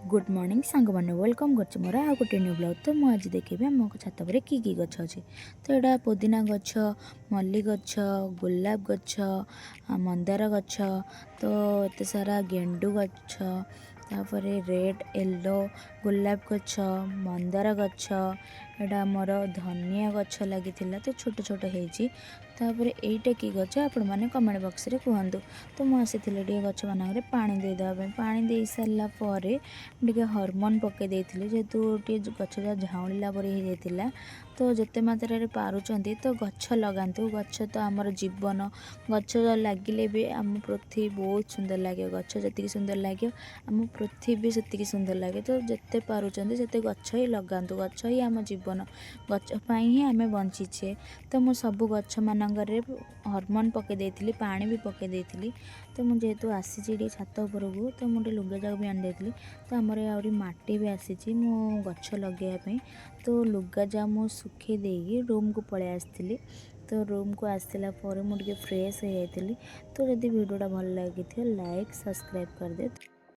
Good morning सांग मैंने welcome कर मोर आ गोटे न्यू ब्लॉग। तो मुझे आज देखी आम छात पर कि गछ अच्छे। तो यहाँ पुदीना गछ, मल्ली गछ, गोलाप गछ, मंदार गछ, तो एत सारा गेंडु गछ, तापर रेड येलो गोलाप गछ, मंदार गछ, एटा मोर धनिया गछ लगी तो छोट छोट होती। तापर एटा कि गछ आपण मैंने कमेंट बॉक्स रे कहतु। तो मुझे गछ मान पानी देदें पानी दे सारा टे हरमोन पकई जेहेतु गछ झाऊला पर हो जाता। तो जिते मात्रा पारुंट तो गछ लगातु। गछ तो आमर जीवन। गछ लगिले भी आम पृथ्वी बहुत सुंदर लगे। गछ जी सुंदर लगे आम पृथ्वी भी से सुंदर लगे। तो जिते पारुंट से गछ ही लगातु। गछ ही आम जीवन। गछपाई ही आम बंचीचे। तो मुझ सब गछ मान हरमोन पकई पानी भी पकई। तो मुझे जेहेतु आसी छात उपरकू तो मुझे लुगा जाक भी आनी तो आमर आहरी माटी भी आसी मो गछ लगेवाई। तो लुगा जा मु सुखे देगी रूम को पलि आसती। तो रूम को आसला मुझे फ्रेश हो जाती। तो जदि वीडियोटा भल लगी लाइक सब्सक्राइब कर दे।